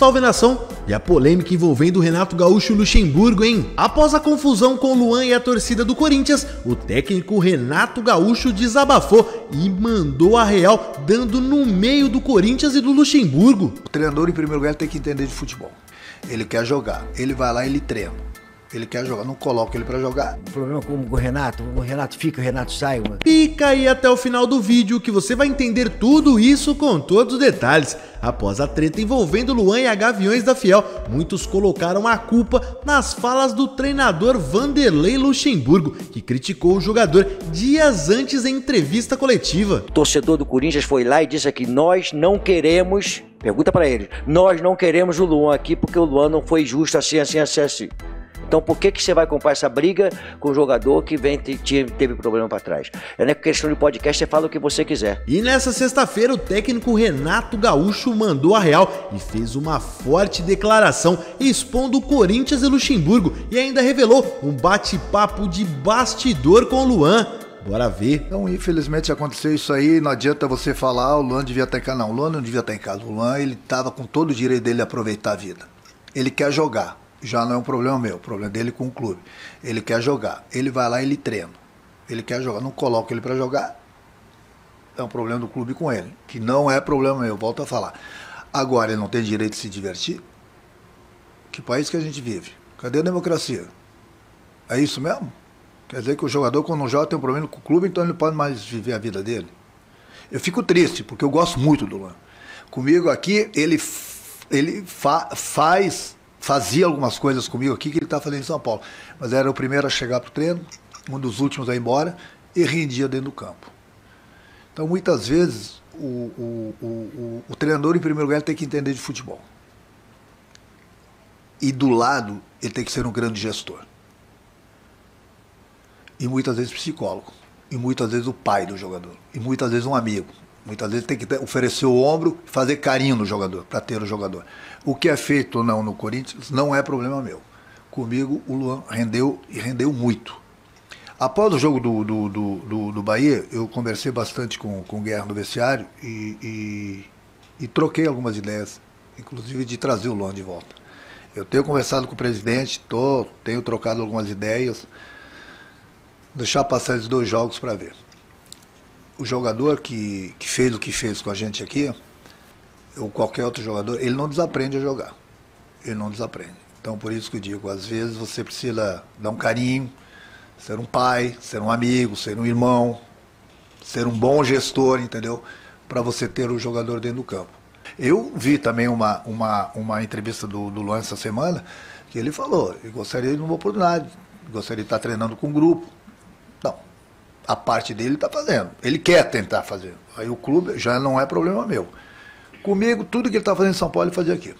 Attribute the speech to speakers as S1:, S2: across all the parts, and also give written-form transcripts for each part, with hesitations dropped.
S1: Salve nação! E a polêmica envolvendo o Renato Gaúcho e o Luxemburgo, hein? Após a confusão com o Luan e a torcida do Corinthians, o técnico Renato Gaúcho desabafou e mandou a real, dando no meio do Corinthians e do Luxemburgo.
S2: O treinador, em primeiro lugar, tem que entender de futebol. Ele quer jogar, ele vai lá e ele treina. Ele quer jogar, não coloca ele pra jogar.
S3: O problema com o Renato fica, o Renato sai.
S1: Fica aí até o final do vídeo que você vai entender tudo isso com todos os detalhes. Após a treta envolvendo Luan e a Gaviões da Fiel, muitos colocaram a culpa nas falas do treinador Vanderlei Luxemburgo, que criticou o jogador dias antes em entrevista coletiva.
S3: O torcedor do Corinthians foi lá e disse que nós não queremos, pergunta pra ele, nós não queremos o Luan aqui porque o Luan não foi justo assim. Então por que você vai comprar essa briga com o jogador que teve problema para trás? É não é questão de podcast, você fala o que você quiser.
S1: E nessa sexta-feira o técnico Renato Gaúcho mandou a real e fez uma forte declaração expondo o Corinthians e Luxemburgo e ainda revelou um bate-papo de bastidor com o Luan. Bora ver.
S2: Então, infelizmente aconteceu isso aí, não adianta você falar, o Luan devia estar em casa. Não, o Luan não devia estar em casa. O Luan, ele estava com todo o direito dele de aproveitar a vida. Ele quer jogar. Já não é um problema meu, o problema dele com o clube. Ele quer jogar, ele vai lá e ele treina. Ele quer jogar, não coloca ele para jogar. É um problema do clube com ele, que não é problema meu, volto a falar. Agora, ele não tem direito de se divertir? Que país que a gente vive? Cadê a democracia? É isso mesmo? Quer dizer que o jogador, quando não joga, tem um problema com o clube, então ele não pode mais viver a vida dele? Eu fico triste, porque eu gosto muito do Luan. Comigo aqui, ele fazia algumas coisas comigo aqui que ele estava fazendo em São Paulo. Mas era o primeiro a chegar para o treino, um dos últimos a ir embora, e rendia dentro do campo. Então, muitas vezes, o treinador, em primeiro lugar, tem que entender de futebol. E do lado, ele tem que ser um grande gestor. E muitas vezes psicólogo. E muitas vezes o pai do jogador. E muitas vezes um amigo. Muitas vezes tem que oferecer o ombro, fazer carinho no jogador, para ter o jogador. O que é feito ou não no Corinthians não é problema meu. Comigo o Luan rendeu e rendeu muito. Após o jogo do Bahia, eu conversei bastante com o Guerra no vestiário e troquei algumas ideias, inclusive de trazer o Luan de volta. Eu tenho conversado com o presidente, tenho trocado algumas ideias, deixar passar esses 2 jogos para ver. O jogador que fez o que fez com a gente aqui, ou qualquer outro jogador, ele não desaprende a jogar. Ele não desaprende. Então, por isso que eu digo, às vezes você precisa dar um carinho, ser um pai, ser um amigo, ser um irmão, ser um bom gestor, entendeu? Para você ter o jogador dentro do campo. Eu vi também uma entrevista do Luan essa semana, que ele falou, ele gostaria de uma oportunidade, gostaria de estar treinando com um grupo. A parte dele está fazendo. Ele quer tentar fazer. Aí o clube já não é problema meu. Comigo, tudo que ele está fazendo em São Paulo, ele fazia aqui.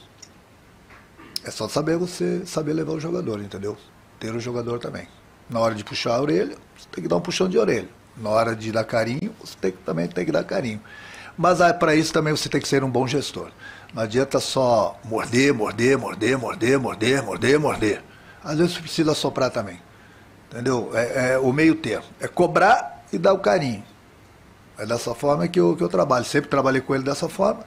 S2: É só você saber levar o jogador, entendeu? Ter o jogador também. Na hora de puxar a orelha, você tem que dar um puxão de orelha. Na hora de dar carinho, você também tem que dar carinho. Mas para isso também você tem que ser um bom gestor. Não adianta só morder. Às vezes você precisa soprar também. Entendeu? É o meio termo. É cobrar e dar o carinho. É dessa forma que eu trabalho. Sempre trabalhei com ele dessa forma.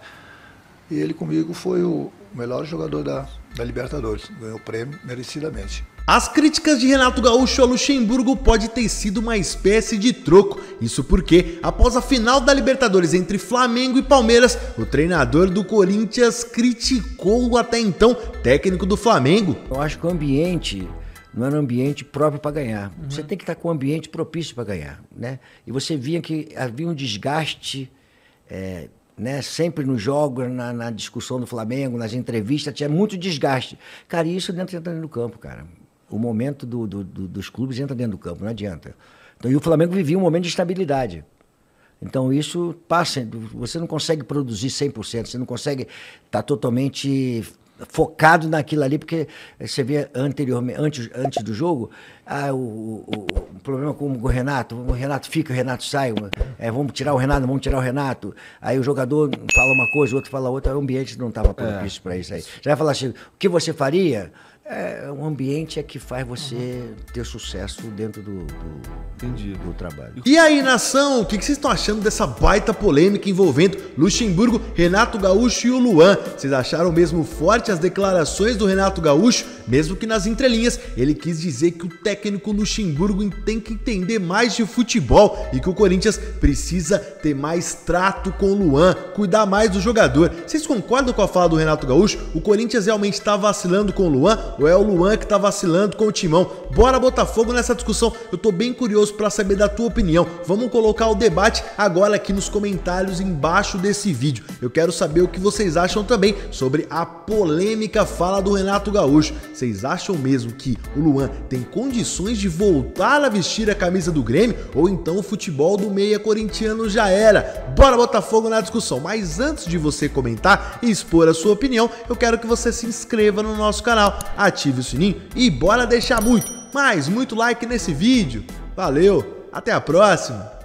S2: E ele comigo foi o melhor jogador da Libertadores. Ganhou o prêmio merecidamente.
S1: As críticas de Renato Gaúcho ao Luxemburgo pode ter sido uma espécie de troco. Isso porque, após a final da Libertadores entre Flamengo e Palmeiras, o treinador do Corinthians criticou o até então técnico do Flamengo.
S3: Eu acho que o ambiente não era um ambiente próprio para ganhar. Você tem que estar com um ambiente propício para ganhar, né? E você via que havia um desgaste, né? Sempre nos jogos, na discussão do Flamengo, nas entrevistas, tinha muito desgaste. Cara, e isso entra dentro do campo, cara. O momento dos clubes entra dentro do campo, não adianta. Então, e o Flamengo vivia um momento de estabilidade. Então isso passa, você não consegue produzir 100%, você não consegue estar totalmente focado naquilo ali, porque você vê anteriormente, antes do jogo, o problema com o Renato fica, o Renato sai, vamos tirar o Renato, aí o jogador fala uma coisa, o outro fala outra, o ambiente não estava propício para isso aí. Já vai falar assim, o que você faria? O ambiente é que faz você ter sucesso dentro do trabalho.
S1: E aí, nação, o que vocês estão achando dessa baita polêmica envolvendo Luxemburgo, Renato Gaúcho e o Luan? Vocês acharam mesmo forte as declarações do Renato Gaúcho? Mesmo que nas entrelinhas ele quis dizer que o técnico Luxemburgo tem que entender mais de futebol e que o Corinthians precisa ter mais trato com o Luan, cuidar mais do jogador. Vocês concordam com a fala do Renato Gaúcho? O Corinthians realmente está vacilando com o Luan ou é o Luan que está vacilando com o Timão? Bora botar fogo nessa discussão. Eu tô bem curioso para saber da tua opinião. Vamos colocar o debate agora aqui nos comentários embaixo desse vídeo. Eu quero saber o que vocês acham também sobre a polêmica fala do Renato Gaúcho. Vocês acham mesmo que o Luan tem condições de voltar a vestir a camisa do Grêmio? Ou então o futebol do meia corintiano já era? Bora botar fogo na discussão. Mas antes de você comentar e expor a sua opinião, eu quero que você se inscreva no nosso canal, ative o sininho e bora deixar muito like nesse vídeo. Valeu, até a próxima!